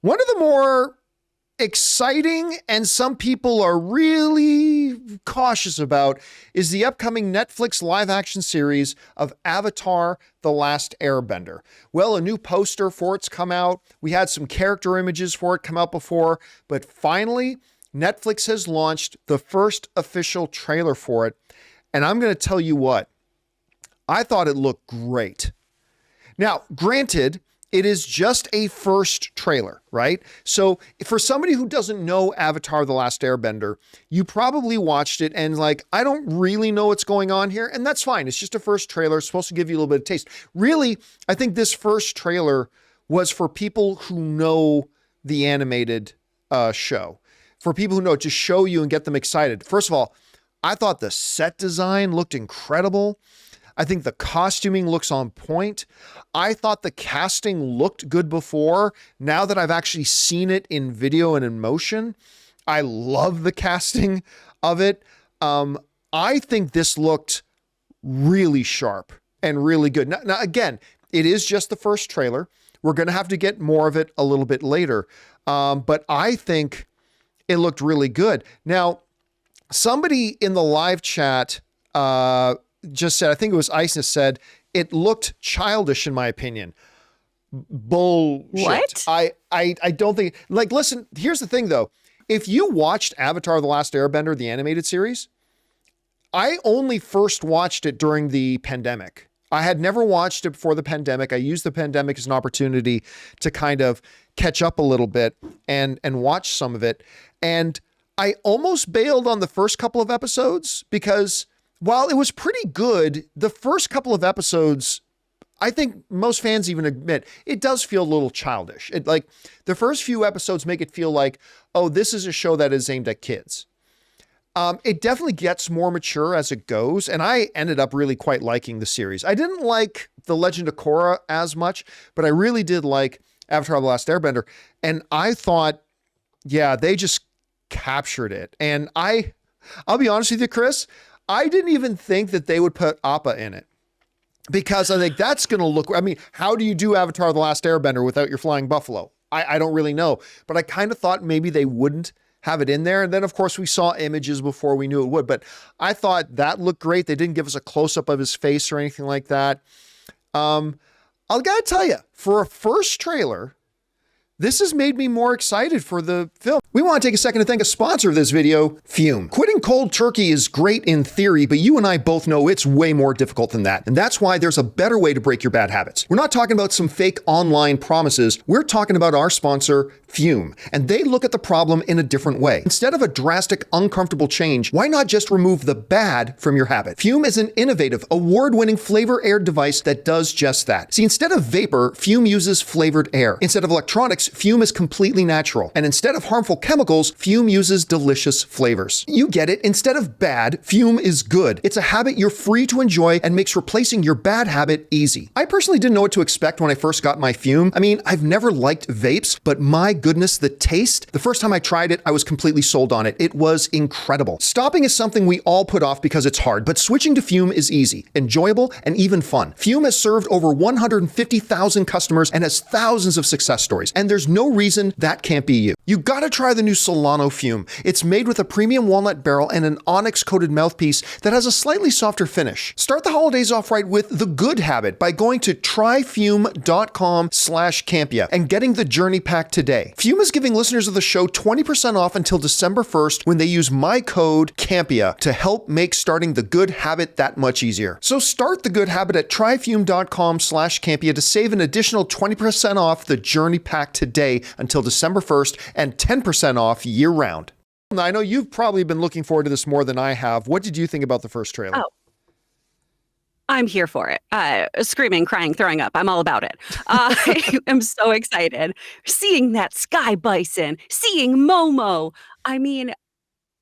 One of the more exciting and some people are really cautious about is the upcoming Netflix live action series of Avatar: The Last Airbender. Well, a new poster for it's come out. We had some character images for it come out before, but finally Netflix has launched the first official trailer for it. And I'm going to tell you what, I thought it looked great. Now, granted, it is just a first trailer, right? So for somebody who doesn't know Avatar: The Last Airbender, you probably watched it and like, I don't really know what's going on here. And that's fine. It's just a first trailer. It's supposed to give you a little bit of taste. Really, I think this first trailer was for people who know the animated show. For people who know, to show you and get them excited. First of all, I thought the set design looked incredible. I think the costuming looks on point. I thought the casting looked good before. Now that I've actually seen it in video and in motion, I love the casting of it. I think this looked really sharp and really good. Now, again, it is just the first trailer. We're going to have to get more of it a little bit later. But I think it looked really good. Now, somebody in the live chat, just said, I think it was Isis said, it looked childish in my opinion. Bullshit. What? I don't think, like, listen, here's the thing though. If you watched Avatar: The Last Airbender, the animated series, I only first watched it during the pandemic. I had never watched it before the pandemic. I used the pandemic as an opportunity to kind of catch up a little bit and watch some of it. And I almost bailed on the first couple of episodes because while it was pretty good, the first couple of episodes, I think most fans even admit, it does feel a little childish. It, like, the first few episodes make it feel like, oh, this is a show that is aimed at kids. It definitely gets more mature as it goes, and I ended up really quite liking the series. I didn't like The Legend of Korra as much, but I really did like Avatar: The Last Airbender, and I thought, yeah, they just captured it. And I'll be honest with you, Kris, I didn't even think that they would put Appa in it because I think that's going to look, I mean, how do you do Avatar: The Last Airbender without your flying buffalo? I don't really know, but I kind of thought maybe they wouldn't have it in there. And then of course we saw images before we knew it would, but I thought that looked great. They didn't give us a close up of his face or anything like that. I gotta tell you, for a first trailer, this has made me more excited for the film. We want to take a second to thank a sponsor of this video, Fume. Quitting cold turkey is great in theory, but you and I both know it's way more difficult than that. And that's why there's a better way to break your bad habits. We're not talking about some fake online promises. We're talking about our sponsor, Fume. And they look at the problem in a different way. Instead of a drastic, uncomfortable change, why not just remove the bad from your habit? Fume is an innovative, award-winning flavor-air device that does just that. See, instead of vapor, Fume uses flavored air. Instead of electronics, Fume is completely natural. And instead of harmful chemicals, Fume uses delicious flavors. You get it. Instead of bad, Fume is good. It's a habit you're free to enjoy and makes replacing your bad habit easy. I personally didn't know what to expect when I first got my Fume. I mean, I've never liked vapes, but my goodness, the taste. The first time I tried it, I was completely sold on it. It was incredible. Stopping is something we all put off because it's hard, but switching to Fume is easy, enjoyable, and even fun. Fume has served over 150,000 customers and has thousands of success stories. And there's no reason that can't be you. You gotta try the new Solano Fume. It's made with a premium walnut barrel and an onyx-coated mouthpiece that has a slightly softer finish. Start the holidays off right with the good habit by going to tryfume.com/Campea and getting the journey pack today. Fume is giving listeners of the show 20% off until December 1st when they use my code Campea to help make starting the good habit that much easier. So start the good habit at tryfume.com/Campea to save an additional 20% off the journey pack today until December 1st and 10% off year round. Now, I know you've probably been looking forward to this more than I have. What did you think about the first trailer? Oh, I'm here for it. Screaming, crying, throwing up. I'm all about it. I am so excited. Seeing that sky bison, seeing Momo. I mean,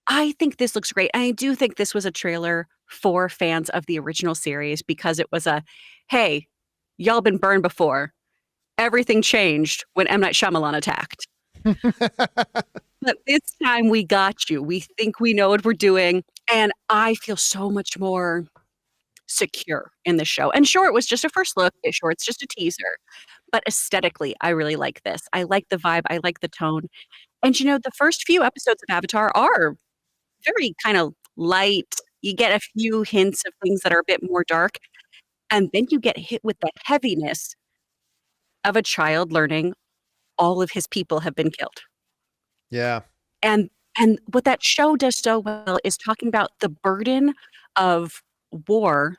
I think this looks great. I do think this was a trailer for fans of the original series because it was a, hey, y'all been burned before. Everything changed when M. Night Shyamalan attacked. But this time we got you. We think we know what we're doing. And I feel so much more secure in the show. And sure, it was just a first look. Sure, it's just a teaser. but aesthetically, I really like this. I like the vibe, I like the tone. And, the first few episodes of Avatar are very kind of light. You get a few hints of things that are a bit more dark, and then you get hit with the heaviness of a child learning all of his people have been killed. Yeah. And what that show does so well is talking about the burden of war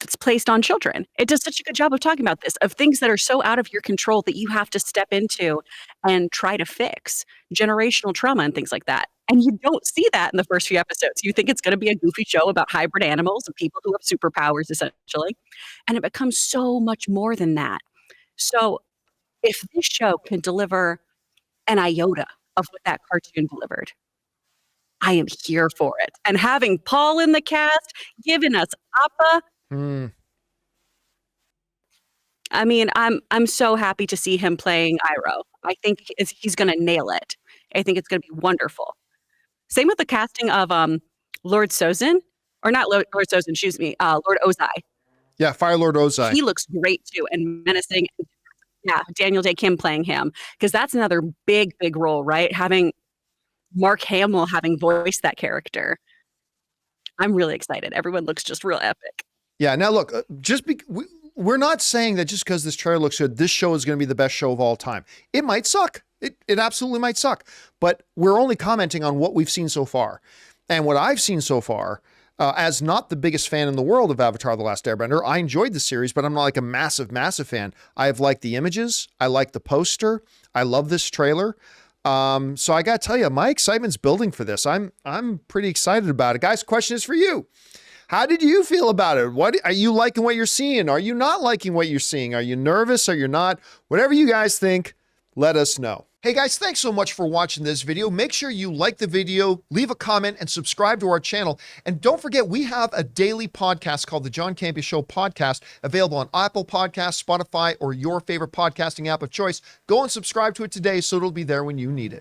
that's placed on children. It does such a good job of talking about this, of things that are so out of your control that you have to step into and try to fix, generational trauma and things like that. And you don't see that in the first few episodes. You think it's going to be a goofy show about hybrid animals and people who have superpowers, essentially. And it becomes so much more than that. So if this show can deliver an iota of what that cartoon delivered, I am here for it. And having Paul in the cast, giving us Appa, I mean, I'm so happy to see him playing Iroh. I think he's gonna nail it. I think it's gonna be wonderful. Same with the casting of Lord Sozin, or not Lord Sozin, excuse me, Lord Ozai. Yeah, Fire Lord Ozai. He looks great too and menacing. Yeah, Daniel Day Kim playing him, because that's another big role, right? Having Mark Hamill having voiced that character. I'm really excited. Everyone looks just real epic. Yeah. Now look, we're not saying that just because this trailer looks good, this show is going to be the best show of all time. It might suck. It absolutely might suck. But we're only commenting on what we've seen so far. And what I've seen so far, as not the biggest fan in the world of Avatar: The Last Airbender, I enjoyed the series, but I'm not like a massive fan. I've liked the images. I like the poster. I love this trailer. So I got to tell you, my excitement's building for this. I'm pretty excited about it. Guys, question is for you. How did you feel about it? What are you liking what you're seeing? Are you not liking what you're seeing? Are you nervous? Are you not? Whatever you guys think, let us know. Hey guys, thanks so much for watching this video. Make sure you like the video, leave a comment, and subscribe to our channel. And don't forget, we have a daily podcast called the John Campea Show podcast, available on Apple Podcasts, Spotify, or your favorite podcasting app of choice. Go and subscribe to it today so it'll be there when you need it.